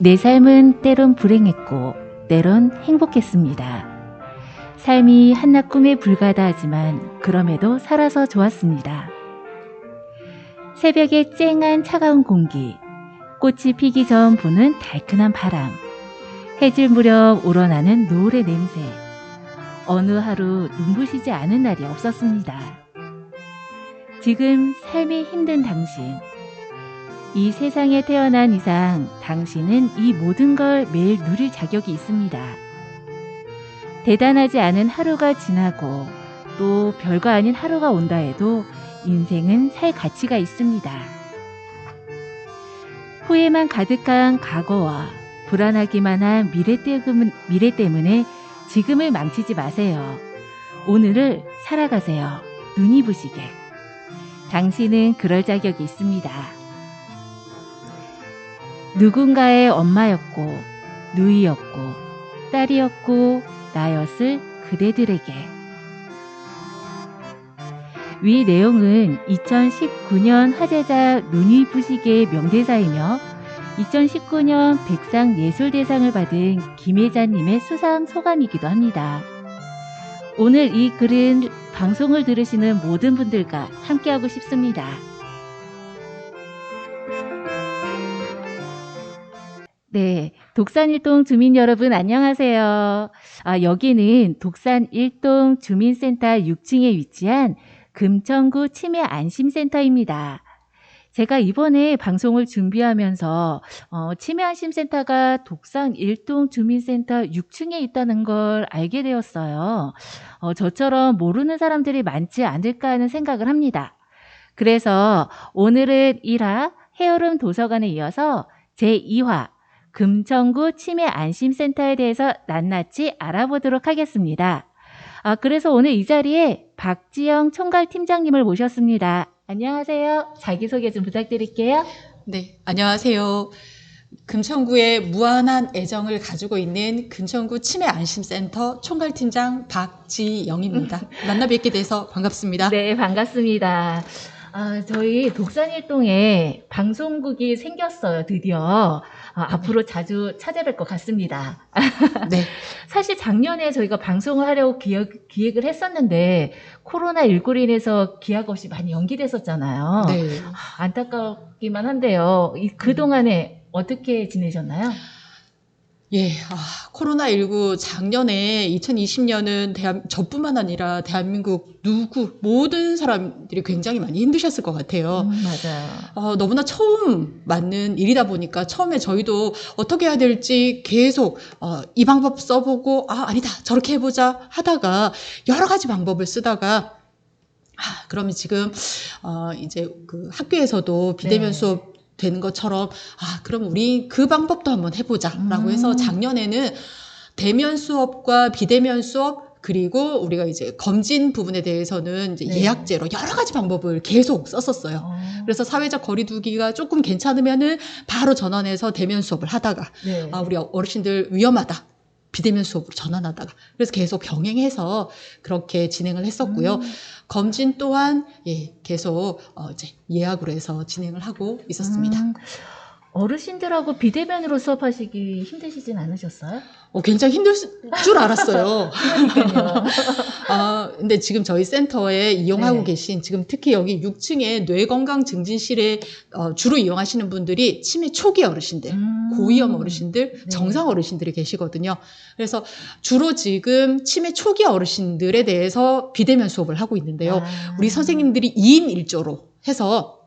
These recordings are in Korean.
내 삶은 때론 불행했고 때론 행복했습니다. 삶이 한낱 꿈에 불과하다하지만 그럼에도 살아서 좋았습니다. 새벽의 쨍한 차가운 공기, 꽃이 피기 전 부는 달큰한 바람, 해질 무렵 우러나는 노을의 냄새, 어느 하루 눈부시지 않은 날이 없었습니다. 지금 삶이 힘든 당신, 이 세상에 태어난 이상 당신은 이 모든 걸 매일 누릴 자격이 있습니다. 대단하지 않은 하루가 지나고 또 별거 아닌 하루가 온다 해도 인생은 살 가치가 있습니다. 후회만 가득한 과거와 불안하기만 한 미래 때문에 지금을 망치지 마세요. 오늘을 살아가세요. 눈이 부시게. 당신은 그럴 자격이 있습니다. 누군가의 엄마였고 누이였고 딸이었고 나였을 그대들에게. 위 내용은 2019년 화제작 눈이 부시게의 명대사이며 2019년 백상예술대상을 받은 김혜자님의 수상 소감이기도 합니다. 오늘 이 글은 방송을 들으시는 모든 분들과 함께하고 싶습니다. 네, 독산1동 주민 여러분 안녕하세요. 여기는 독산1동 주민센터 6층에 위치한 금천구 치매안심센터입니다. 제가 이번에 방송을 준비하면서 치매안심센터가 독산1동 주민센터 6층에 있다는 걸 알게 되었어요. 저처럼 모르는 사람들이 많지 않을까 하는 생각을 합니다. 그래서 오늘은 1화 해오름 도서관에 이어서 제2화 금천구 치매안심센터에 대해서 낱낱이 알아보도록 하겠습니다. 그래서 오늘 이 자리에 박지영 총괄팀장님을 모셨습니다. 안녕하세요. 자기소개 좀 부탁드릴게요. 네, 안녕하세요. 금천구에 무한한 애정을 가지고 있는 금천구 치매안심센터 총괄팀장 박지영입니다. 만나 뵙게 돼서 반갑습니다. 네, 반갑습니다. 저희 독산1동에 방송국이 생겼어요, 드디어. 앞으로 자주 찾아뵐 것 같습니다. 네. 사실 작년에 저희가 방송을 하려고 기획을 했었는데 코로나19로 인해서 기약 없이 많이 연기됐었잖아요. 네. 안타깝기만 한데요. 그동안에 어떻게 지내셨나요? 예, 코로나19 작년에 2020년은 저뿐만 아니라 대한민국 모든 사람들이 굉장히 많이 힘드셨을 것 같아요. 맞아요. 너무나 처음 맞는 일이다 보니까 처음에 저희도 어떻게 해야 될지 계속 이 방법 써보고 아니다 저렇게 해보자 하다가 여러 가지 방법을 쓰다가 그러면 지금 이제 그 학교에서도 비대면 네. 수업 되는 것처럼 그럼 우리 그 방법도 한번 해보자라고 해서 작년에는 대면 수업과 비대면 수업 그리고 우리가 이제 검진 부분에 대해서는 이제 네. 예약제로 여러 가지 방법을 계속 썼었어요. 그래서 사회적 거리두기가 조금 괜찮으면은 바로 전환해서 대면 수업을 하다가 네. 우리 어르신들 위험하다. 비대면 수업으로 전환하다가 그래서 계속 병행해서 그렇게 진행을 했었고요. 검진 또한 계속 이제 예약으로 해서 진행을 하고 있었습니다. 어르신들하고 비대면으로 수업하시기 힘드시진 않으셨어요? 굉장히 힘들 줄 알았어요. 그러니까요. 근데 지금 저희 센터에 이용하고 네. 계신 지금 특히 여기 6층에 뇌건강증진실에 주로 이용하시는 분들이 치매 초기 어르신들, 고위험 어르신들, 네. 정상 어르신들이 계시거든요. 그래서 주로 지금 치매 초기 어르신들에 대해서 비대면 수업을 하고 있는데요. 우리 선생님들이 2인 1조로 해서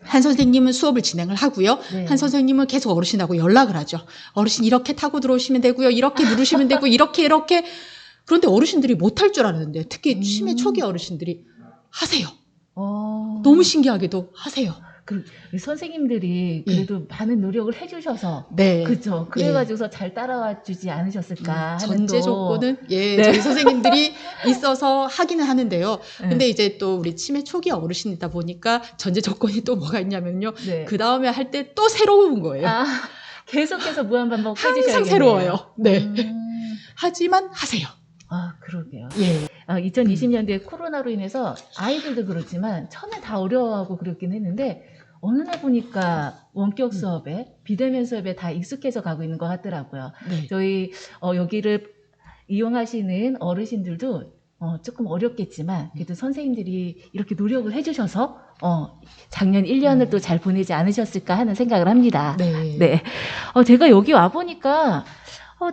한 선생님은 수업을 진행을 하고요. 네. 한 선생님은 계속 어르신하고 연락을 하죠. 어르신 이렇게 타고 들어오시면 되고요. 이렇게 누르시면 되고 이렇게. 그런데 어르신들이 못할 줄 알았는데 특히 치매 초기 어르신들이 하세요. 너무 신기하게도 하세요. 우리 선생님들이 그래도 많은 노력을 해주셔서 네. 그렇죠. 그래가지고서 잘 따라와 주지 않으셨을까 하는 전제 또. 조건은 네. 저희 선생님들이 있어서 하기는 하는데요. 네. 근데 이제 또 우리 치매 초기 어르신이다 보니까 전제 조건이 또 뭐가 있냐면요. 네. 그 다음에 할 때 또 새로운 거예요. 계속해서 무한반복 항상 해주셔야겠네요. 새로워요. 네. 하지만 하세요. 그러게요. 예. 2020년도에 코로나로 인해서 아이들도 그렇지만 처음에 다 어려워하고 그랬긴 했는데 어느 날 보니까 원격 수업에 비대면 수업에 다 익숙해져 가고 있는 것 같더라고요. 네. 저희 여기를 이용하시는 어르신들도 조금 어렵겠지만 그래도 선생님들이 이렇게 노력을 해주셔서 작년 1년을 또 잘 보내지 않으셨을까 하는 생각을 합니다. 네. 네. 제가 여기 와 보니까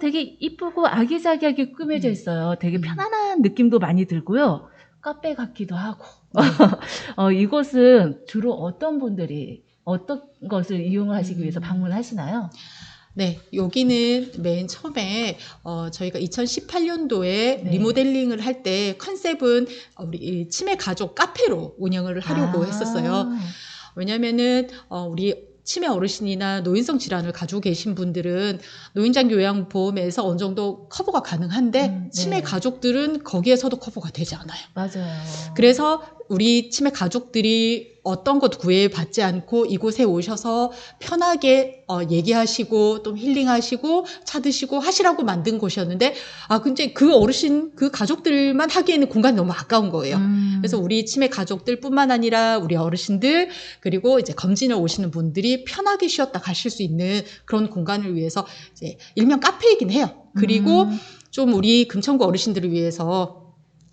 되게 이쁘고 아기자기하게 꾸며져 있어요. 되게 편안한 느낌도 많이 들고요. 카페 같기도 하고. 이곳은 주로 어떤 분들이 어떤 것을 이용하시기 위해서 방문하시나요? 네, 여기는 맨 처음에 저희가 2018년도에 네. 리모델링을 할 때 컨셉은 우리 이 치매 가족 카페로 운영을 하려고 했었어요. 왜냐면은 우리 치매 어르신이나 노인성 질환을 가지고 계신 분들은 노인장 요양보험에서 어느 정도 커버가 가능한데 치매 네. 가족들은 거기에서도 커버가 되지 않아요. 맞아요. 그래서 우리 치매 가족들이 어떤 것도 구애받지 않고 이곳에 오셔서 편하게 얘기하시고 또 힐링하시고 차 드시고 하시라고 만든 곳이었는데 근데 그 어르신 그 가족들만 하기에는 공간이 너무 아까운 거예요. 그래서 우리 치매 가족들뿐만 아니라 우리 어르신들 그리고 이제 검진을 오시는 분들이 편하게 쉬었다 가실 수 있는 그런 공간을 위해서 이제 일명 카페이긴 해요. 그리고 좀 우리 금천구 어르신들을 위해서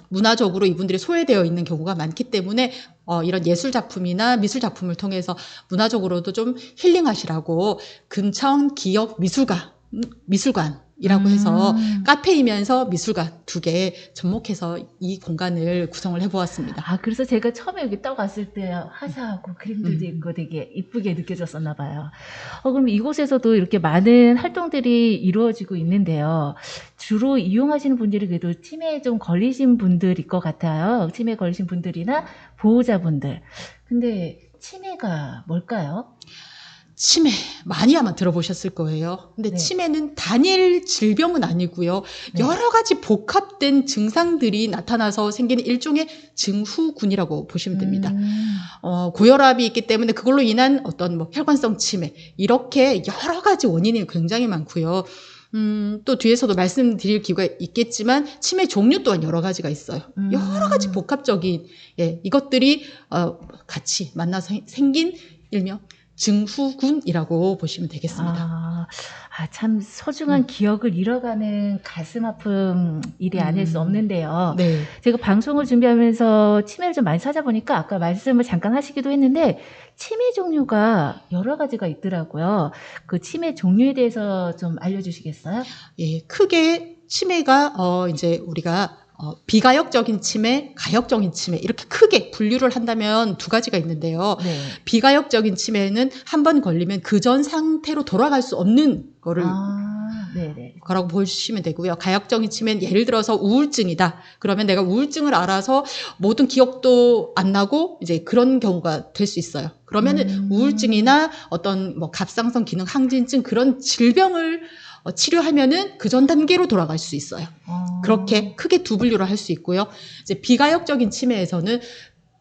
문화적으로 이분들이 소외되어 있는 경우가 많기 때문에 이런 예술 작품이나 미술 작품을 통해서 문화적으로도 좀 힐링하시라고 금천 기억 미술관이라고 해서 카페이면서 미술관 2개 접목해서 이 공간을 구성을 해보았습니다. 그래서 제가 처음에 여기 딱 왔을 때 화사하고 그림들도 있고 되게 이쁘게 느껴졌었나 봐요. 그럼 이곳에서도 이렇게 많은 활동들이 이루어지고 있는데요. 주로 이용하시는 분들이 그래도 치매에 좀 걸리신 분들일 것 같아요. 치매에 걸리신 분들이나 보호자분들. 근데 치매가 뭘까요? 치매 많이 아마 들어보셨을 거예요. 근데 네. 치매는 단일 질병은 아니고요. 네. 여러 가지 복합된 증상들이 나타나서 생기는 일종의 증후군이라고 보시면 됩니다. 고혈압이 있기 때문에 그걸로 인한 어떤 혈관성 치매 이렇게 여러 가지 원인이 굉장히 많고요. 또 뒤에서도 말씀드릴 기회가 있겠지만 치매 종류 또한 여러 가지가 있어요. 여러 가지 복합적인 이것들이 같이 만나서 생긴 일명 증후군이라고 보시면 되겠습니다. 참 소중한 기억을 잃어가는 가슴 아픈 일이 아닐 수 없는데요. 네. 제가 방송을 준비하면서 치매를 좀 많이 찾아보니까 아까 말씀을 잠깐 하시기도 했는데 치매 종류가 여러 가지가 있더라고요. 그 치매 종류에 대해서 좀 알려주시겠어요? 예, 크게 치매가 이제 우리가 비가역적인 치매, 가역적인 치매 이렇게 크게 분류를 한다면 2가지가 있는데요. 네. 비가역적인 치매는 한 번 걸리면 그 전 상태로 돌아갈 수 없는 거를 네네. 거라고 보시면 되고요. 가역적인 치매는 예를 들어서 우울증이다. 그러면 내가 우울증을 알아서 모든 기억도 안 나고 이제 그런 경우가 될 수 있어요. 그러면은 우울증이나 어떤 갑상선 기능 항진증 그런 질병을 치료하면은 그 전 단계로 돌아갈 수 있어요. 그렇게 크게 2분류를 할 수 있고요. 이제 비가역적인 치매에서는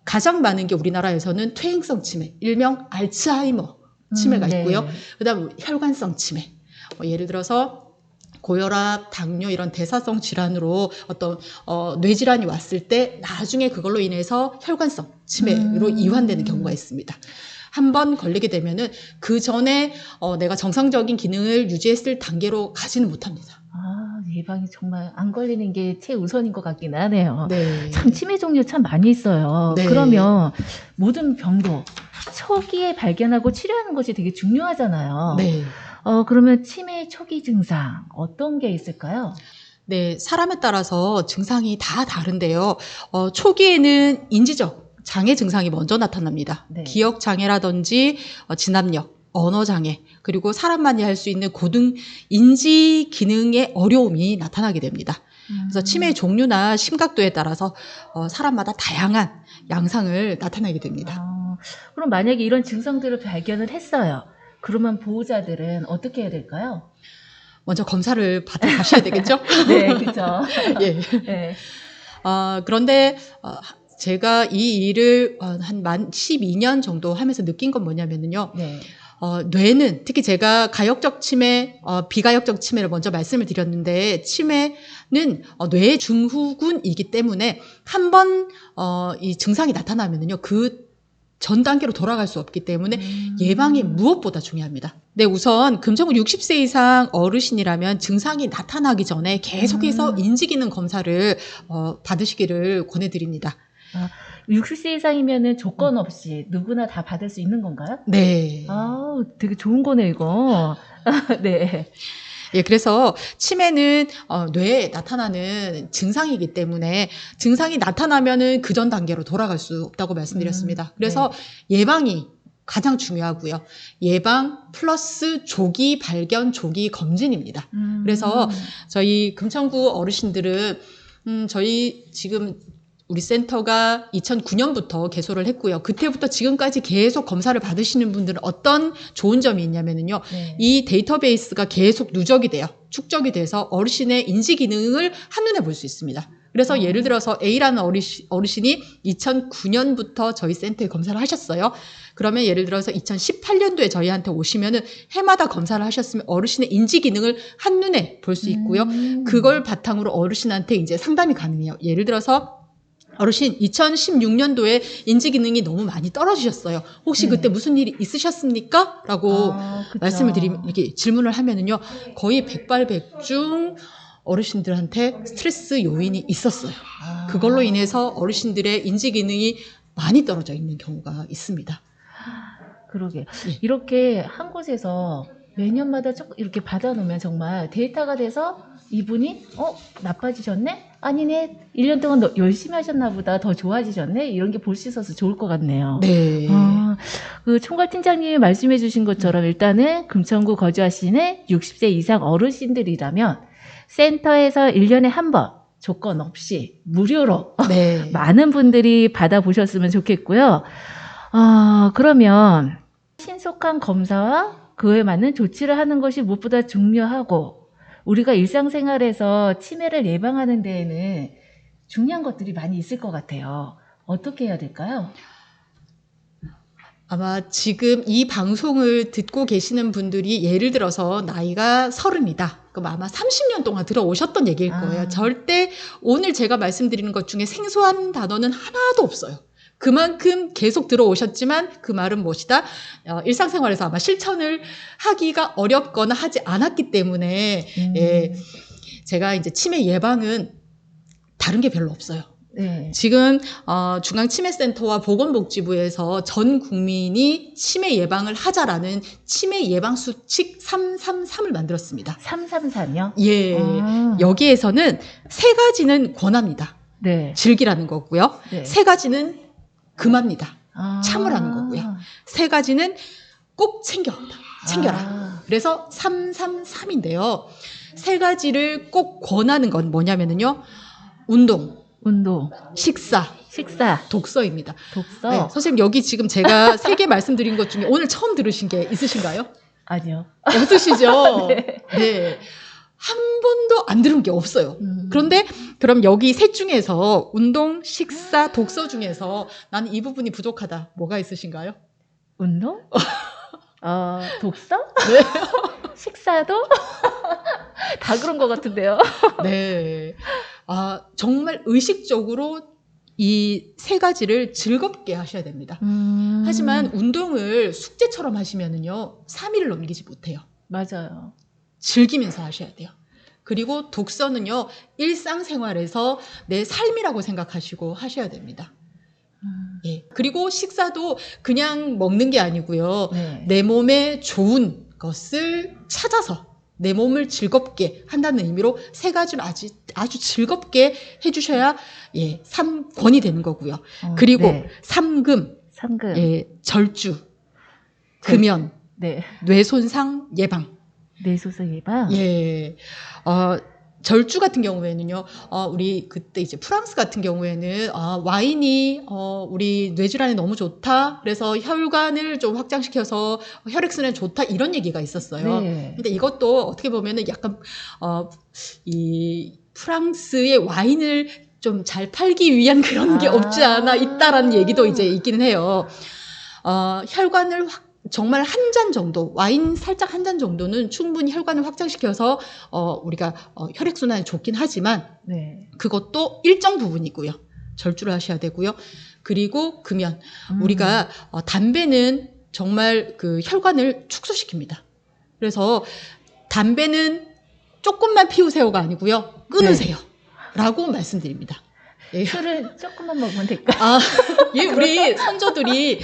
가장 많은 게 우리나라에서는 퇴행성 치매, 일명 알츠하이머 치매가 있고요. 그다음 혈관성 치매. 예를 들어서 고혈압, 당뇨 이런 대사성 질환으로 어떤 뇌질환이 왔을 때 나중에 그걸로 인해서 혈관성 치매로 이완되는 경우가 있습니다. 한 번 걸리게 되면은 그 전에 내가 정상적인 기능을 유지했을 단계로 가지는 못합니다. 예방이 정말 안 걸리는 게 최우선인 것 같긴 하네요. 네. 참 치매 종류 참 많이 있어요. 네. 그러면 모든 병도 초기에 발견하고 치료하는 것이 되게 중요하잖아요. 네. 그러면 치매 초기 증상 어떤 게 있을까요? 네, 사람에 따라서 증상이 다 다른데요. 초기에는 인지적 장애 증상이 먼저 나타납니다. 네. 기억 장애라든지 진압력, 언어 장애, 그리고 사람만이 할 수 있는 고등 인지 기능의 어려움이 나타나게 됩니다. 그래서 치매의 종류나 심각도에 따라서 사람마다 다양한 양상을 나타내게 됩니다. 그럼 만약에 이런 증상들을 발견을 했어요. 그러면 보호자들은 어떻게 해야 될까요? 먼저 검사를 받아 가셔야 되겠죠? 네, 그렇죠. 예. 네. 그런데 제가 이 일을 한 만 12년 정도 하면서 느낀 건 뭐냐면요. 네. 뇌는 특히 제가 가역적 치매, 비가역적 치매를 먼저 말씀을 드렸는데 치매는 뇌 증후군이기 때문에 한 번 이 증상이 나타나면은요 그 전 단계로 돌아갈 수 없기 때문에 예방이 무엇보다 중요합니다. 네, 우선 금천구 60세 이상 어르신이라면 증상이 나타나기 전에 계속해서 인지기능 검사를 받으시기를 권해드립니다. 60세 이상이면은 조건 없이 누구나 다 받을 수 있는 건가요? 네. 되게 좋은 거네, 이거. 네. 예, 그래서 치매는 뇌에 나타나는 증상이기 때문에 증상이 나타나면은 그 전 단계로 돌아갈 수 없다고 말씀드렸습니다. 그래서 예방이 가장 중요하고요. 예방 플러스 조기 발견, 조기 검진입니다. 그래서 저희 금천구 어르신들은 저희 지금 우리 센터가 2009년부터 개소를 했고요. 그때부터 지금까지 계속 검사를 받으시는 분들은 어떤 좋은 점이 있냐면요. 네. 이 데이터베이스가 계속 누적이 돼요. 축적이 돼서 어르신의 인지 기능을 한눈에 볼 수 있습니다. 그래서 예를 들어서 A라는 어르신이 2009년부터 저희 센터에 검사를 하셨어요. 그러면 예를 들어서 2018년도에 저희한테 오시면은 해마다 검사를 하셨으면 어르신의 인지 기능을 한눈에 볼 수 있고요. 그걸 바탕으로 어르신한테 이제 상담이 가능해요. 예를 들어서 어르신 2016년도에 인지 기능이 너무 많이 떨어지셨어요. 혹시 그때 무슨 일이 있으셨습니까? 라고 말씀을 이렇게 질문을 하면은요. 거의 백발백중 어르신들한테 스트레스 요인이 있었어요. 그걸로 인해서 어르신들의 인지 기능이 많이 떨어져 있는 경우가 있습니다. 그러게. 예. 이렇게 한 곳에서 매년마다 조금 이렇게 받아놓으면 정말 데이터가 돼서 이분이 나빠지셨네? 아니네. 1년 동안 열심히 하셨나 보다. 더 좋아지셨네? 이런 게 볼 수 있어서 좋을 것 같네요. 네. 그 총괄팀장님이 말씀해 주신 것처럼 일단은 금천구 거주하시는 60세 이상 어르신들이라면 센터에서 1년에 한 번 조건 없이 무료로 네. 많은 분들이 받아보셨으면 좋겠고요. 그러면 신속한 검사와 그에 맞는 조치를 하는 것이 무엇보다 중요하고 우리가 일상생활에서 치매를 예방하는 데에는 중요한 것들이 많이 있을 것 같아요. 어떻게 해야 될까요? 아마 지금 이 방송을 듣고 계시는 분들이 예를 들어서 나이가 30이다. 그럼 아마 30년 동안 들어오셨던 얘기일 거예요. 절대 오늘 제가 말씀드리는 것 중에 생소한 단어는 하나도 없어요. 그만큼 계속 들어오셨지만 그 말은 무엇이다? 일상생활에서 아마 실천을 하기가 어렵거나 하지 않았기 때문에 예, 제가 이제 치매 예방은 다른 게 별로 없어요. 네. 지금 중앙치매센터와 보건복지부에서 전 국민이 치매 예방을 하자라는 치매 예방 수칙 333을 만들었습니다. 333이요? 예, 여기에서는 세 가지는 권합니다. 네. 즐기라는 거고요. 네. 세 가지는 금합니다. 참으라는 거고요. 세 가지는 꼭 챙겨라. 그래서 333인데요. 세 가지를 꼭 권하는 건 뭐냐면요. 운동, 식사, 독서입니다. 독서? 네, 선생님 여기 지금 제가 세 개 말씀드린 것 중에 오늘 처음 들으신 게 있으신가요? 아니요. 없으시죠? 네. 네. 한 번도 안 들은 게 없어요. 그런데 그럼 여기 셋 중에서 운동, 식사, 독서 중에서 나는 이 부분이 부족하다. 뭐가 있으신가요? 운동? 독서? 네. 식사도? 다 그런 것 같은데요. 네. 정말 의식적으로 이 세 가지를 즐겁게 하셔야 됩니다. 하지만 운동을 숙제처럼 하시면은요, 3일을 넘기지 못해요. 맞아요. 즐기면서 하셔야 돼요. 그리고 독서는요, 일상생활에서 내 삶이라고 생각하시고 하셔야 됩니다. 예. 그리고 식사도 그냥 먹는 게 아니고요. 네. 내 몸에 좋은 것을 찾아서 내 몸을 즐겁게 한다는 의미로 세 가지를 아주 즐겁게 해주셔야 3권이 되는 거고요. 그리고 네. 삼금, 절주, 금연, 네. 뇌손상 예방. 뇌소상 예방? 예. 절주 같은 경우에는요, 우리 그때 이제 프랑스 같은 경우에는, 와인이, 우리 뇌질환에 너무 좋다. 그래서 혈관을 좀 확장시켜서 혈액순환에 좋다. 이런 얘기가 있었어요. 네. 근데 이것도 어떻게 보면은 약간, 이 프랑스의 와인을 좀 잘 팔기 위한 그런 게 없지 않아 있다라는 얘기도 이제 있기는 해요. 혈관을 정말 한 잔 정도, 와인 살짝 한 잔 정도는 충분히 혈관을 확장시켜서 우리가 혈액순환에 좋긴 하지만 네. 그것도 일정 부분이고요. 절주를 하셔야 되고요. 그리고 금연. 음. 우리가 담배는 정말 그 혈관을 축소시킵니다. 그래서 담배는 조금만 피우세요가 아니고요. 끊으세요. 라고 말씀드립니다. 예. 술은 조금만 먹으면 될까? 아, 예, 우리 선조들이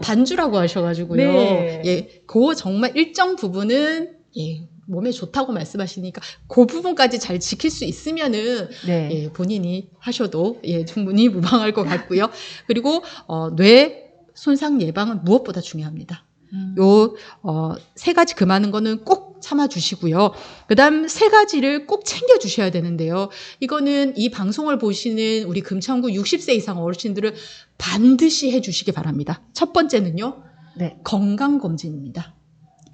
반주라고 하셔가지고요. 네. 예, 그 정말 일정 부분은 예, 몸에 좋다고 말씀하시니까 그 부분까지 잘 지킬 수 있으면은 네. 예, 본인이 하셔도 예, 충분히 무방할 것 같고요. 그리고 뇌 손상 예방은 무엇보다 중요합니다. 요 세 가지 금하는 거는 꼭 참아주시고요. 그다음 세 가지를 꼭 챙겨주셔야 되는데요. 이거는 이 방송을 보시는 우리 금천구 60세 이상 어르신들은 반드시 해주시기 바랍니다. 첫 번째는요. 네. 건강검진입니다.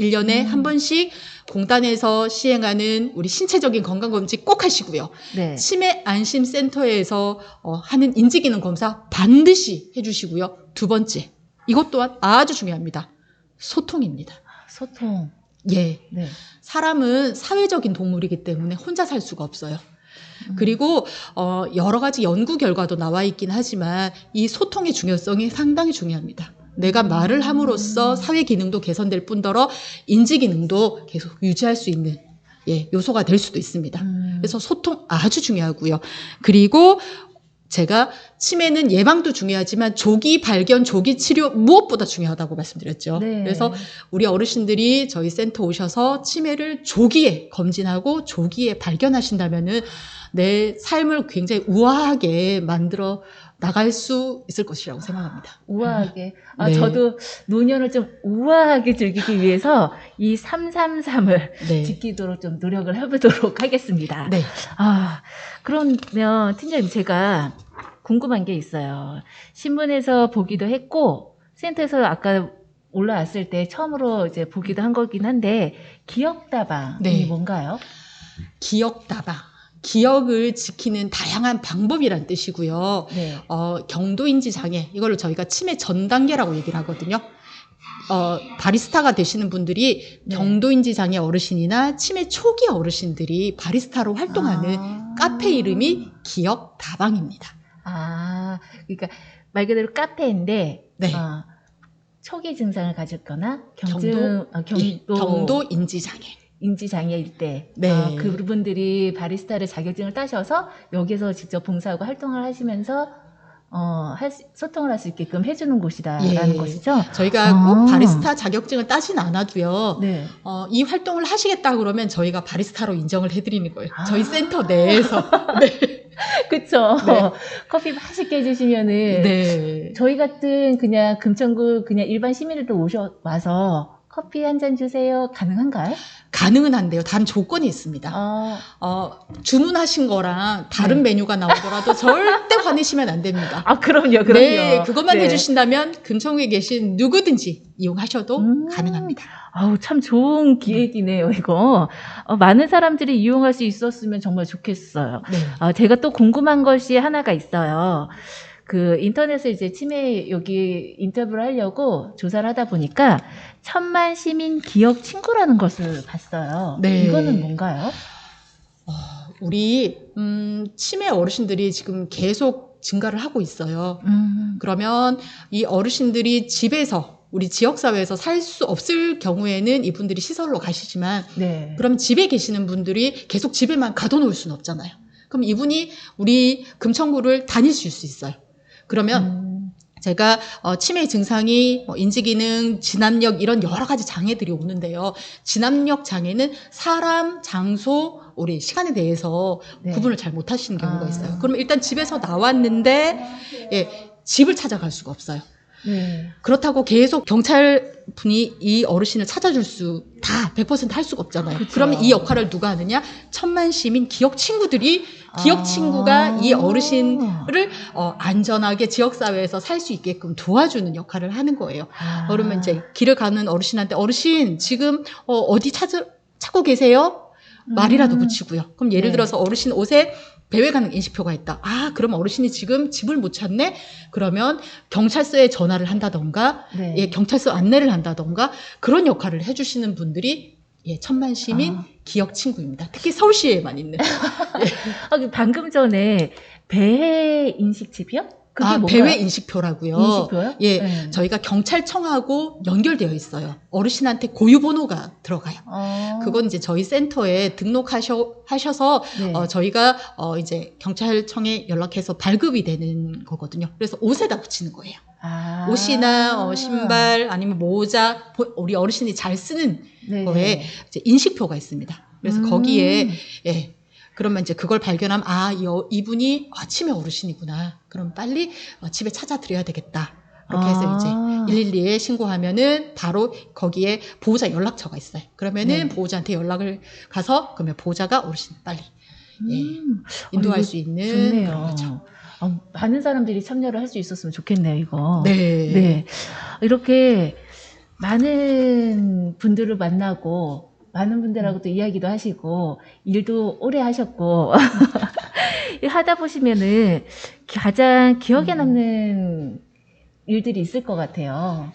1년에 한 번씩 공단에서 시행하는 우리 신체적인 건강검진 꼭 하시고요. 네. 치매안심센터에서 하는 인지기능 검사 반드시 해주시고요. 두 번째, 이것 또한 아주 중요합니다. 소통입니다. 소통. 예. 네. 사람은 사회적인 동물이기 때문에 혼자 살 수가 없어요. 그리고 여러 가지 연구 결과도 나와 있긴 하지만 이 소통의 중요성이 상당히 중요합니다. 내가 말을 함으로써 사회 기능도 개선될 뿐더러 인지 기능도 계속 유지할 수 있는 예, 요소가 될 수도 있습니다. 그래서 소통 아주 중요하고요. 그리고 제가 치매는 예방도 중요하지만 조기 발견, 조기 치료 무엇보다 중요하다고 말씀드렸죠. 네. 그래서 우리 어르신들이 저희 센터 오셔서 치매를 조기에 검진하고 조기에 발견하신다면은 내 삶을 굉장히 우아하게 만들어 나갈 수 있을 것이라고 생각합니다. 우아하게. 네. 저도 노년을 좀 우아하게 즐기기 위해서 이 333을 네. 지키도록 좀 노력을 해보도록 하겠습니다. 네. 그러면 팀장님 제가 궁금한 게 있어요. 신문에서 보기도 했고 센터에서 아까 올라왔을 때 처음으로 이제 보기도 한 거긴 한데 기억다방이 네. 뭔가요? 기억다방. 기억을 지키는 다양한 방법이란 뜻이고요. 네. 경도인지 장애, 이걸 저희가 치매 전 단계라고 얘기를 하거든요. 바리스타가 되시는 분들이 네. 경도인지 장애 어르신이나 치매 초기 어르신들이 바리스타로 활동하는 카페 이름이 기억다방입니다. 그러니까 말 그대로 카페인데 네. 초기 증상을 가졌거나 예, 경도인지 장애. 인지 장애일 때 네. 그분들이 바리스타를 자격증을 따셔서 여기서 직접 봉사하고 활동을 하시면서 소통을 할 수 있게끔 해주는 곳이다라는 예. 것이죠. 저희가 꼭 바리스타 자격증을 따진 않아도요. 네. 이 활동을 하시겠다 그러면 저희가 바리스타로 인정을 해드리는 거예요. 저희 센터 내에서. 네. 그쵸. 네. 커피 맛있게 해주시면은 네. 저희 같은 그냥 금천구 그냥 일반 시민들도 와서 커피 한 잔 주세요. 가능한가요? 가능은 한데요. 다른 조건이 있습니다. 주문하신 거랑 다른 네. 메뉴가 나오더라도 절대 화내시면 안 됩니다. 그럼요. 네, 그것만 네. 해주신다면 금천구에 계신 누구든지 이용하셔도 가능합니다. 참 좋은 기획이네요, 이거. 많은 사람들이 이용할 수 있었으면 정말 좋겠어요. 네. 제가 또 궁금한 것이 하나가 있어요. 인터넷에 이제 치매 여기 인터뷰를 하려고 조사를 하다 보니까 천만 시민 기억 친구라는 것을 봤어요. 네. 이거는 뭔가요? 우리 치매 어르신들이 지금 계속 증가를 하고 있어요. 그러면 이 어르신들이 집에서 우리 지역사회에서 살 수 없을 경우에는 이분들이 시설로 가시지만 네. 그럼 집에 계시는 분들이 계속 집에만 가둬놓을 수는 없잖아요. 그럼 이분이 우리 금천구를 다니실 수 있어요. 그러면 제가 치매 증상이 인지기능, 진압력 이런 여러 가지 장애들이 오는데요. 진압력 장애는 사람, 장소, 우리 시간에 대해서 네. 구분을 잘 못하시는 경우가 있어요. 그러면 일단 집에서 나왔는데 집을 찾아갈 수가 없어요. 네. 그렇다고 계속 경찰 분이 이 어르신을 찾아줄 수 다 100% 할 수가 없잖아요. 그쵸. 그러면 이 역할을 누가 하느냐? 천만 시민 기억 친구들이 기억 친구가 이 어르신을 안전하게 지역사회에서 살 수 있게끔 도와주는 역할을 하는 거예요. 그러면 이제 길을 가는 어르신한테 어르신 지금 어디 찾고 계세요? 말이라도 붙이고요. 그럼 예를 네. 들어서 어르신 옷에 배회 가는 인식표가 있다. 그럼 어르신이 지금 집을 못 찾네? 그러면 경찰서에 전화를 한다던가, 네. 경찰서 안내를 한다던가, 그런 역할을 해주시는 분들이, 천만 시민 기억 친구입니다. 특히 서울시에만 있는. 방금 전에 배회 인식집이요? 그게 뭔가요? 배회 인식표라고요. 인식표요? 예, 네. 저희가 경찰청하고 연결되어 있어요. 어르신한테 고유 번호가 들어가요. 그건 이제 저희 센터에 등록하셔서 네. 저희가 이제 경찰청에 연락해서 발급이 되는 거거든요. 그래서 옷에다 붙이는 거예요. 옷이나 신발 아니면 모자, 우리 어르신이 잘 쓰는 네. 거에 이제 인식표가 있습니다. 그래서 거기에 예. 그러면 이제 그걸 발견하면 이분이 치매 어르신이구나. 그럼 빨리 집에 찾아드려야 되겠다. 그렇게 해서 이제 112에 신고하면은 바로 거기에 보호자 연락처가 있어요. 그러면은 보호자한테 연락을 가서 그러면 보호자가 어르신 빨리 인도할 수 있는 좋네요. 그런 거죠. 많은 사람들이 참여를 할 수 있었으면 좋겠네요, 이거. 네. 네. 이렇게 많은 분들을 만나고 많은 분들하고 또 이야기도 하시고 일도 오래 하셨고 하다 보시면은 가장 기억에 남는 일들이 있을 것 같아요.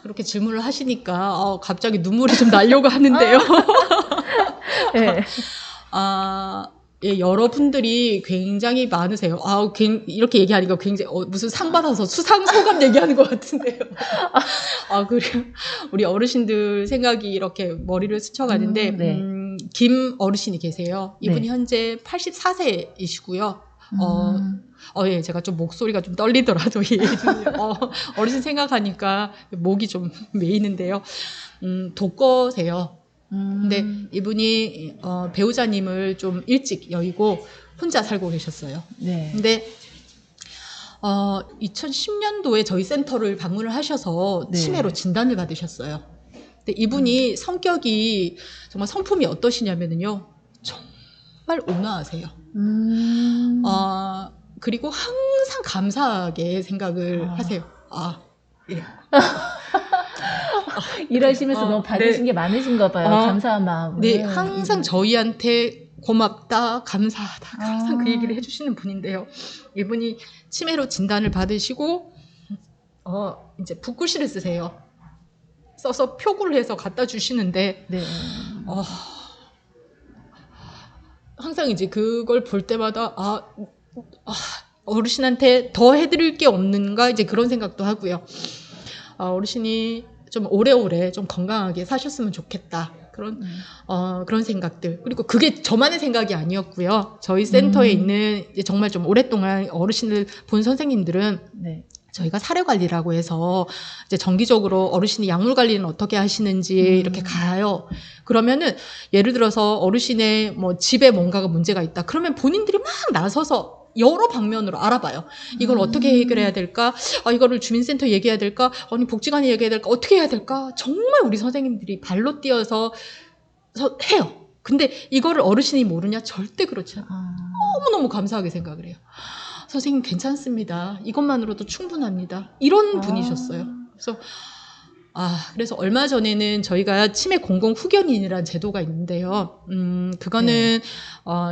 그렇게 질문을 하시니까 갑자기 눈물이 좀 나려고 하는데요. 네. 예, 여러분들이 굉장히 많으세요. 이렇게 얘기하니까 굉장히 무슨 상 받아서 수상 소감 얘기하는 것 같은데요. 그래요. 우리 어르신들 생각이 이렇게 머리를 스쳐가는데 네. 김 어르신이 계세요. 이분이 네. 현재 84세이시고요. 예, 제가 좀 목소리가 좀 떨리더라도 어르신 생각하니까 목이 좀 메이는데요. 독거세요. 근데 이분이 배우자님을 좀 일찍 여의고 혼자 살고 계셨어요. 네. 근데 2010년도에 저희 센터를 방문을 하셔서 네. 치매로 진단을 받으셨어요. 근데 이분이 성격이 정말 성품이 어떠시냐면요. 정말 온화하세요. 그리고 항상 감사하게 생각을 하세요. 예. 일하시면서 너무 받으신 게 많으신가 봐요. 감사한 마음을. 네, 항상 저희한테 고맙다, 감사하다, 항상 그 얘기를 해주시는 분인데요. 이분이 치매로 진단을 받으시고, 이제 붓글씨를 쓰세요. 써서 표구를 해서 갖다 주시는데, 네. 항상 이제 그걸 볼 때마다, 어르신한테 더 해드릴 게 없는가, 이제 그런 생각도 하고요. 어르신이 좀 오래오래 좀 건강하게 사셨으면 좋겠다. 그런 생각들. 그리고 그게 저만의 생각이 아니었고요. 저희 센터에 있는 이제 정말 좀 오랫동안 어르신을 본 선생님들은 네. 저희가 사례관리라고 해서 이제 정기적으로 어르신이 약물 관리는 어떻게 하시는지 이렇게 가요. 그러면은 예를 들어서 어르신의 뭐 집에 뭔가가 문제가 있다. 그러면 본인들이 막 나서서 여러 방면으로 알아봐요. 이걸 어떻게 해결해야 될까? 이거를 주민센터 얘기해야 될까? 아니 복지관에 얘기해야 될까? 어떻게 해야 될까? 정말 우리 선생님들이 발로 뛰어서 해요. 근데 이거를 어르신이 모르냐? 절대 그렇지 않아요. 너무너무 감사하게 생각을 해요. 선생님 괜찮습니다. 이것만으로도 충분합니다. 이런 분이셨어요. 그래서 얼마 전에는 저희가 치매 공공 후견인이라는 제도가 있는데요. 그거는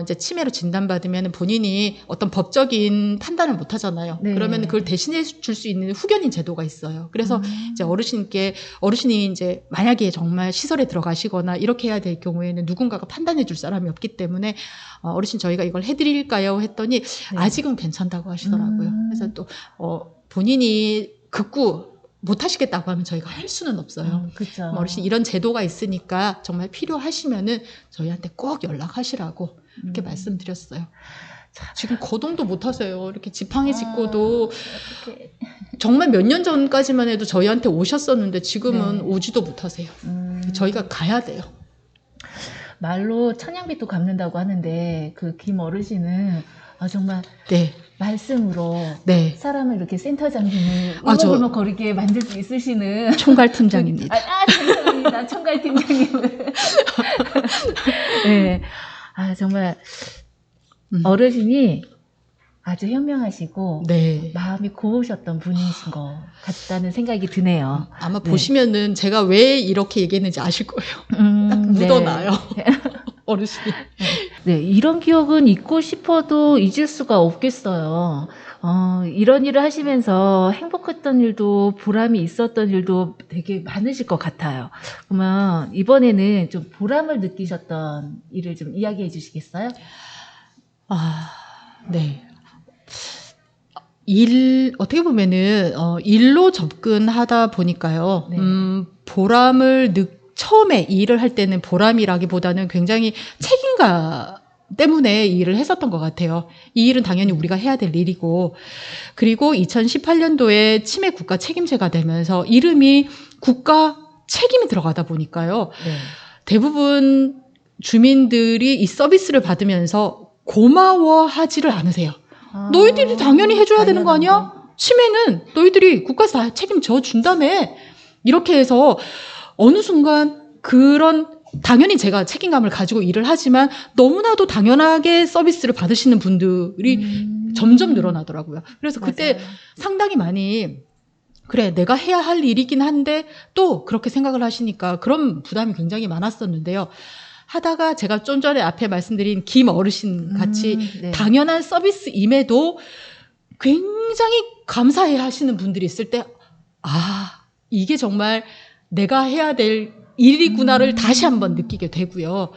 이제 치매로 진단받으면 본인이 어떤 법적인 판단을 못 하잖아요. 네. 그러면 그걸 대신해 줄 수 있는 후견인 제도가 있어요. 그래서 이제 어르신이 이제 만약에 정말 시설에 들어가시거나 이렇게 해야 될 경우에는 누군가가 판단해 줄 사람이 없기 때문에 어르신 저희가 이걸 해드릴까요? 했더니 아직은 괜찮다고 하시더라고요. 그래서 또 본인이 극구 못 하시겠다고 하면 저희가 할 수는 없어요. 그렇죠. 어르신 이런 제도가 있으니까 정말 필요하시면은 저희한테 꼭 연락하시라고 이렇게 말씀드렸어요. 지금 거동도 못 하세요. 이렇게 지팡이 짚고도 정말 몇 년 전까지만 해도 저희한테 오셨었는데 지금은 오지도 못하세요. 저희가 가야 돼요. 말로 천냥빚도 갚는다고 하는데 그 김 어르신은 정말 말씀으로 사람을 이렇게 센터장님을 울먹울먹거리게 만들 수 있으시는 총괄팀장입니다. 감사합니다. 총괄팀장님을. 네. 정말 어르신이 아주 현명하시고 마음이 고우셨던 분이신 것 같다는 생각이 드네요. 아마 보시면은 제가 왜 이렇게 얘기했는지 아실 거예요. 딱 묻어나요. 어르신이. 네, 이런 기억은 잊고 싶어도 잊을 수가 없겠어요. 이런 일을 하시면서 행복했던 일도 보람이 있었던 일도 되게 많으실 것 같아요. 그러면 이번에는 좀 보람을 느끼셨던 일을 좀 이야기해 주시겠어요? 네. 어떻게 보면은, 일로 접근하다 보니까요. 네. 처음에 이 일을 할 때는 보람이라기보다는 굉장히 책임감 때문에 이 일을 했었던 것 같아요. 이 일은 당연히 우리가 해야 될 일이고, 그리고 2018년도에 치매 국가 책임제가 되면서 이름이 국가 책임이 들어가다 보니까요. 네. 대부분 주민들이 이 서비스를 받으면서 고마워하지를 않으세요. 너희들이 당연히 해줘야 되는 거 아니야? 치매는 너희들이 국가에서 다 책임져 준다며. 이렇게 해서 어느 순간 당연히 제가 책임감을 가지고 일을 하지만 너무나도 당연하게 서비스를 받으시는 분들이 점점 늘어나더라고요. 그래서 그때 맞아요. 상당히 많이 그래, 내가 해야 할 일이긴 한데 또 그렇게 생각을 하시니까 그런 부담이 굉장히 많았었는데요. 하다가 제가 좀 전에 앞에 말씀드린 김 어르신 같이 네. 당연한 서비스임에도 굉장히 감사해 하시는 분들이 있을 때, 이게 정말 내가 해야 될 일이구나를 다시 한번 느끼게 되고요.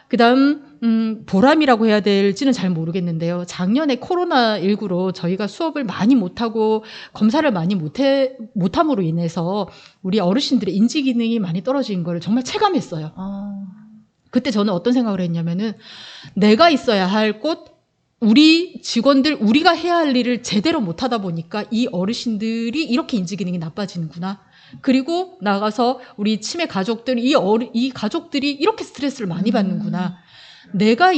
그 다음, 보람이라고 해야 될지는 잘 모르겠는데요. 작년에 코로나19로 저희가 수업을 많이 못하고 검사를 많이 못함으로 인해서 우리 어르신들의 인지 기능이 많이 떨어진 걸 정말 체감했어요. 그때 저는 어떤 생각을 했냐면은 내가 있어야 할 곳, 우리 직원들, 우리가 해야 할 일을 제대로 못하다 보니까 이 어르신들이 이렇게 인지 기능이 나빠지는구나. 그리고 나가서 우리 치매 가족들, 이 가족들이 이렇게 스트레스를 많이 받는구나. 내가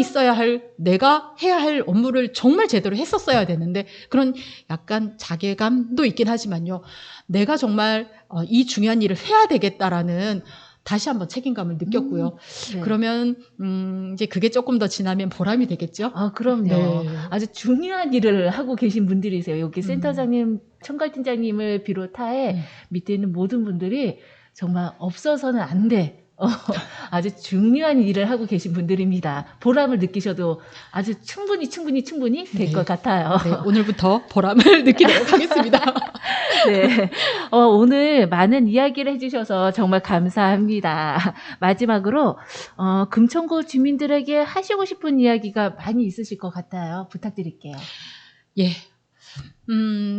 해야 할 업무를 정말 제대로 했었어야 되는데, 그런 약간 자괴감도 있긴 하지만요. 내가 정말 이 중요한 일을 해야 되겠다라는 다시 한번 책임감을 느꼈고요. 네. 그러면 이제 그게 조금 더 지나면 보람이 되겠죠? 그럼요. 네. 아주 중요한 일을 하고 계신 분들이세요. 여기 센터장님, 총괄팀장님을 비롯하에 밑에 있는 모든 분들이 정말 없어서는 안 돼. 아주 중요한 일을 하고 계신 분들입니다. 보람을 느끼셔도 아주 충분히 될 것 같아요. 네, 오늘부터 보람을 느끼도록 하겠습니다. 네. 오늘 많은 이야기를 해주셔서 정말 감사합니다. 마지막으로, 금천구 주민들에게 하시고 싶은 이야기가 많이 있으실 것 같아요. 부탁드릴게요. 예.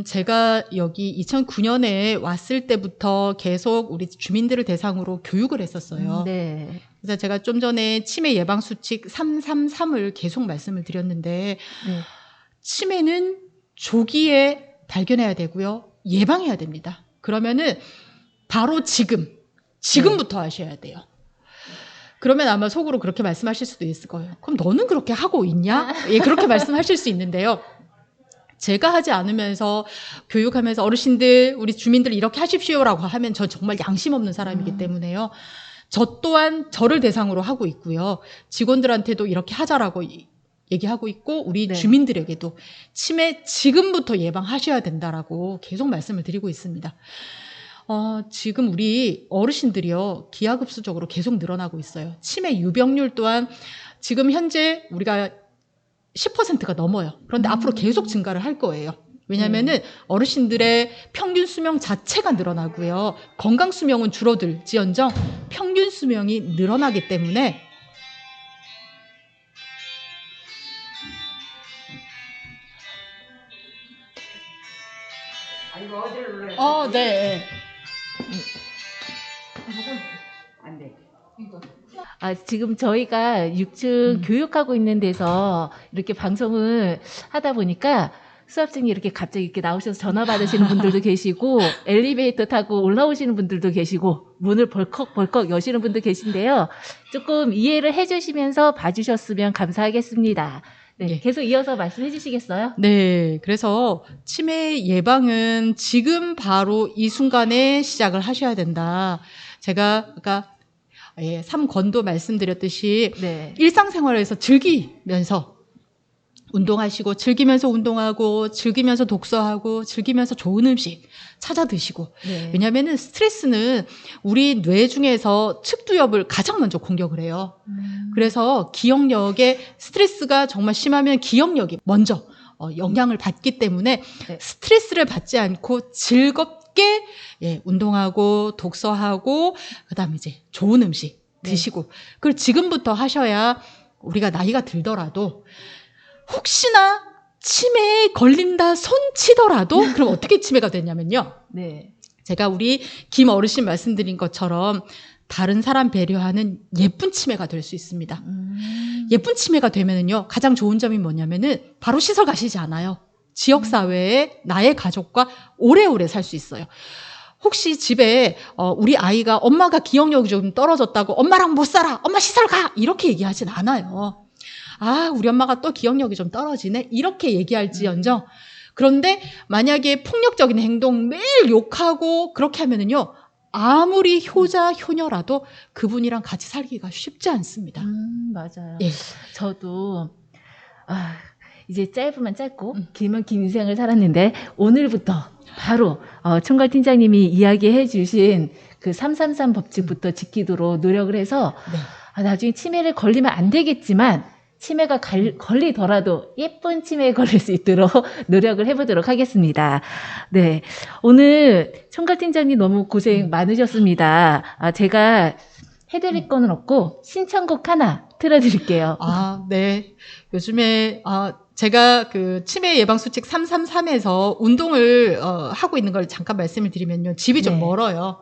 제가 여기 2009년에 왔을 때부터 계속 우리 주민들을 대상으로 교육을 했었어요. 네. 그래서 제가 좀 전에 치매 예방 수칙 333을 계속 말씀을 드렸는데, 네. 치매는 조기에 발견해야 되고요. 예방해야 됩니다. 그러면은 바로 지금부터 하셔야 돼요. 그러면 아마 속으로 그렇게 말씀하실 수도 있을 거예요. 그럼 너는 그렇게 하고 있냐? 예, 그렇게 말씀하실 수 있는데요. 제가 하지 않으면서 교육하면서 어르신들, 우리 주민들 이렇게 하십시오라고 하면 저 정말 양심 없는 사람이기 때문에요. 저 또한 저를 대상으로 하고 있고요. 직원들한테도 이렇게 하자라고 얘기하고 있고, 우리 네. 주민들에게도 치매 지금부터 예방하셔야 된다라고 계속 말씀을 드리고 있습니다. 지금 우리 어르신들이요, 기하급수적으로 계속 늘어나고 있어요. 치매 유병률 또한 지금 현재 우리가 10%가 넘어요. 그런데 앞으로 계속 증가를 할 거예요. 왜냐하면은 어르신들의 평균 수명 자체가 늘어나고요. 건강 수명은 줄어들지언정 평균 수명이 늘어나기 때문에 이거 어디를 눌러야 돼? 네. 안 돼. 지금 저희가 6층 교육하고 있는 데서 이렇게 방송을 하다 보니까 수업생이 이렇게 갑자기 이렇게 나오셔서 전화 받으시는 분들도 계시고, 엘리베이터 타고 올라오시는 분들도 계시고, 문을 벌컥 여시는 분도 계신데요. 조금 이해를 해주시면서 봐주셨으면 감사하겠습니다. 네, 예. 계속 이어서 말씀해 주시겠어요? 네, 그래서 치매 예방은 지금 바로 이 순간에 시작을 하셔야 된다. 제가 아까 3권도 말씀드렸듯이 네. 일상생활에서 즐기면서 운동하시고, 즐기면서 운동하고, 즐기면서 독서하고, 즐기면서 좋은 음식 찾아 드시고. 네. 왜냐하면 스트레스는 우리 뇌 중에서 측두엽을 가장 먼저 공격을 해요. 그래서 기억력에 스트레스가 정말 심하면 기억력이 먼저 영향을 받기 때문에 네. 스트레스를 받지 않고 즐겁게 운동하고 독서하고 그다음에 이제 좋은 음식 드시고, 그걸 지금부터 하셔야 우리가 나이가 들더라도 혹시나 치매에 걸린다 손 치더라도 그럼 어떻게 치매가 되냐면요. 네. 제가 우리 김 어르신 말씀드린 것처럼 다른 사람 배려하는 예쁜 치매가 될 수 있습니다. 예쁜 치매가 되면은요, 가장 좋은 점이 뭐냐면은 바로 시설 가시지 않아요. 지역사회에 나의 가족과 오래오래 살 수 있어요. 혹시 집에 우리 아이가 엄마가 기억력이 좀 떨어졌다고 엄마랑 못 살아, 엄마 시설 가, 이렇게 얘기하진 않아요. 아, 우리 엄마가 또 기억력이 좀 떨어지네, 이렇게 얘기할지언정. 그런데 만약에 폭력적인 행동 매일 욕하고 그렇게 하면은요, 아무리 효자 효녀라도 그분이랑 같이 살기가 쉽지 않습니다. 맞아요. 예. 저도 이제 짧으면 짧고 길면 긴 인생을 살았는데 오늘부터 바로 총괄 팀장님이 이야기해 주신 그 333 법칙부터 지키도록 노력을 해서 네. 나중에 치매를 걸리면 안 되겠지만 치매가 걸리더라도 예쁜 치매에 걸릴 수 있도록 노력을 해보도록 하겠습니다. 네, 오늘 총괄 팀장님 너무 고생 많으셨습니다. 제가 해드릴 거는 없고 신청곡 하나 틀어드릴게요. 아, 네. 요즘에 제가 그 치매 예방 수칙 333에서 운동을 하고 있는 걸 잠깐 말씀을 드리면요. 집이 좀 네. 멀어요.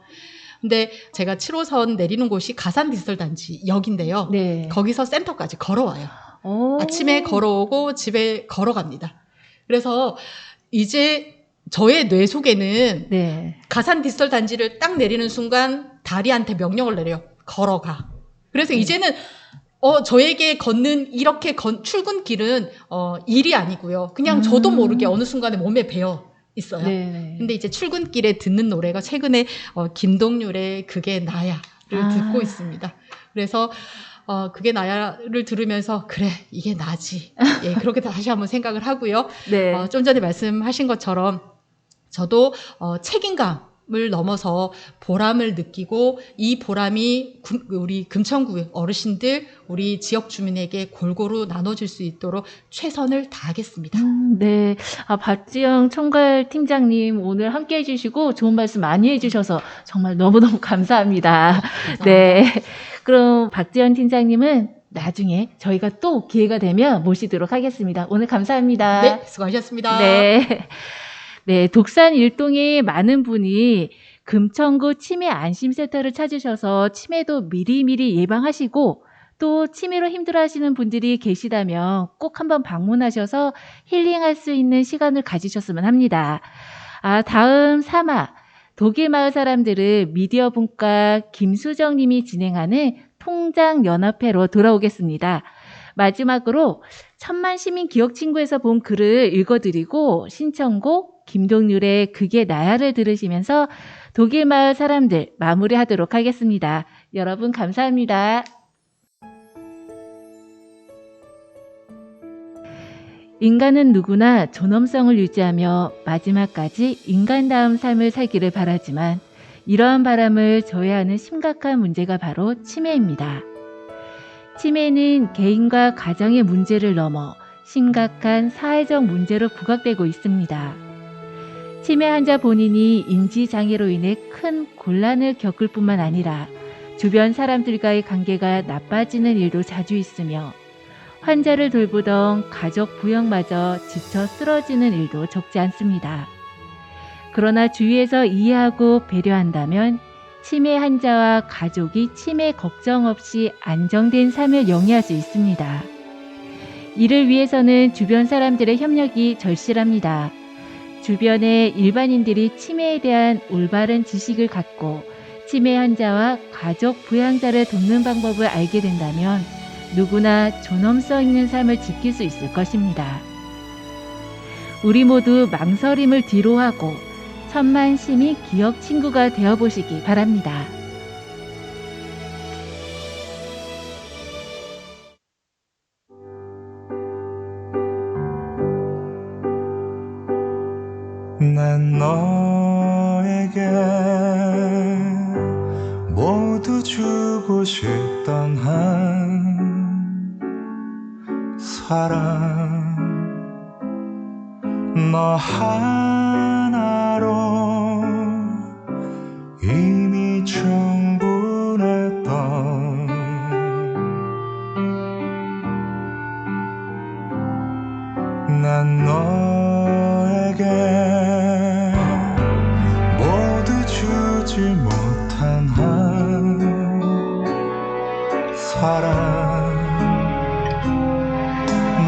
근데 제가 7호선 내리는 곳이 가산 디지털 단지 역인데요. 네. 거기서 센터까지 걸어와요. 오. 아침에 걸어오고 집에 걸어갑니다. 그래서 이제 저의 뇌 속에는 네. 가산 디지털 단지를 딱 내리는 순간 다리한테 명령을 내려요. 걸어가. 그래서 이제는 저에게 걷는 이렇게 출근길은 일이 아니고요. 그냥 저도 모르게 어느 순간에 몸에 배어 있어요. 네. 근데 이제 출근길에 듣는 노래가 최근에 김동률의 그게 나야를 듣고 있습니다. 그래서 그게 나야를 들으면서 그래, 이게 나지. 예, 그렇게 다시 한번 생각을 하고요. 네. 좀 전에 말씀하신 것처럼 저도 책임감을 넘어서 보람을 느끼고 이 보람이 우리 금천구 어르신들, 우리 지역 주민에게 골고루 나눠질 수 있도록 최선을 다하겠습니다. 네. 박지영 총괄 팀장님 오늘 함께 해주시고 좋은 말씀 많이 해주셔서 정말 너무너무 감사합니다. 감사합니다. 네. 그럼 박지영 팀장님은 나중에 저희가 또 기회가 되면 모시도록 하겠습니다. 오늘 감사합니다. 네, 수고하셨습니다. 네. 네, 독산 일동의 많은 분이 금천구 치매 안심센터를 찾으셔서 치매도 미리미리 예방하시고 또 치매로 힘들어하시는 분들이 계시다면 꼭 한번 방문하셔서 힐링할 수 있는 시간을 가지셨으면 합니다. 다음 3화 독일 마을 사람들은 미디어 분과 김수정 님이 진행하는 통장연합회로 돌아오겠습니다. 마지막으로 천만 시민 기억 친구에서 본 글을 읽어드리고 신청곡 김동률의 그게 나야를 들으시면서 독일 마을 사람들 마무리하도록 하겠습니다. 여러분 감사합니다. 인간은 누구나 존엄성을 유지하며 마지막까지 인간다운 삶을 살기를 바라지만 이러한 바람을 저해하는 심각한 문제가 바로 치매입니다. 치매는 개인과 가정의 문제를 넘어 심각한 사회적 문제로 부각되고 있습니다. 치매 환자 본인이 인지장애로 인해 큰 곤란을 겪을 뿐만 아니라 주변 사람들과의 관계가 나빠지는 일도 자주 있으며 환자를 돌보던 가족 부역마저 지쳐 쓰러지는 일도 적지 않습니다. 그러나 주위에서 이해하고 배려한다면 치매 환자와 가족이 치매 걱정 없이 안정된 삶을 영위할 수 있습니다. 이를 위해서는 주변 사람들의 협력이 절실합니다. 주변의 일반인들이 치매에 대한 올바른 지식을 갖고 치매 환자와 가족 부양자를 돕는 방법을 알게 된다면 누구나 존엄성 있는 삶을 지킬 수 있을 것입니다. 우리 모두 망설임을 뒤로하고 천만 시민 기억 친구가 되어보시기 바랍니다. 난 너에게 모두 주고 싶던 한 사랑 너 하나로 이미 충분했던 난 너에게 모두 주지 못한 한 사랑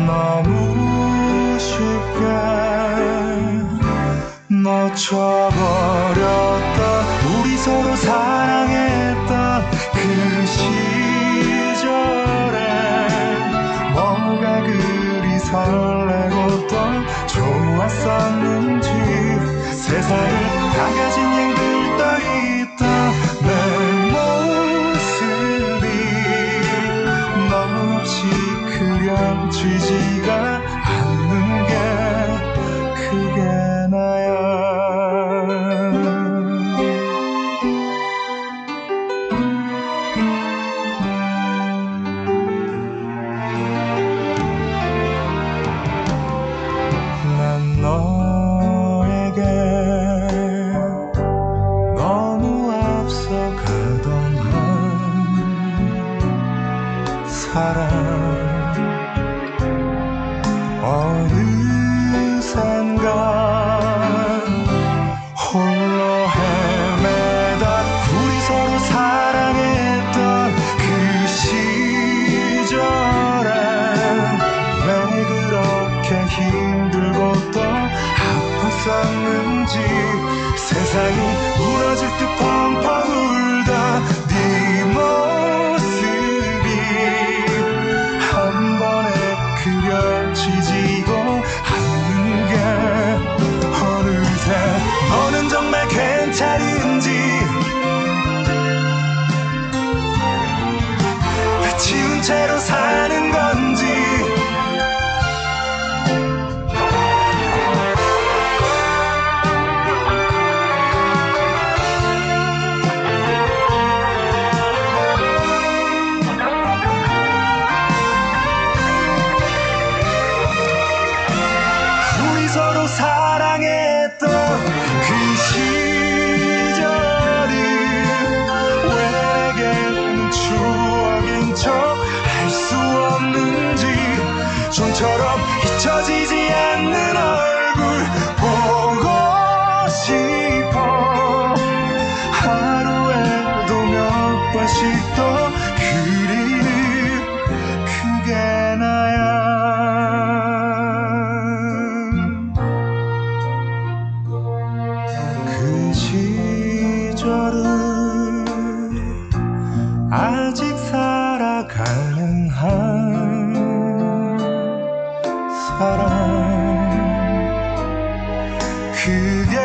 너무 쉽게 놓쳐버렸다. 우리 서로 사랑했던 그 시절에 뭐가 그리 설레고 또 좋았었는지. 세상에 다 가진 양들 떠있던 내 모습이 너 없이 그려지지가 않는 게 그게 나야. 난 너에게 너무 앞서가던 한 사랑 어느샌가 홀로 헤매다 우리 서로 사랑했던 그 시절엔 왜 그렇게 힘들고 또 아팠었는지. 세상이 무너질 듯 펑펑 울던 네 모습이 한 번에 그려지지고 않는 게 어느새 너는 정말 괜찮은지 지운 채로 사는 건지. 우리 서로 사랑했던 그 시절이 왜 내게는 추억인 척 할 수 없는지. 좀처럼 잊혀지지 않는 얼굴 보고 싶어. 하루에도 몇 번씩 또 그리는 그게 나야. 그 시절은 아직 살아가는 한 사람 그게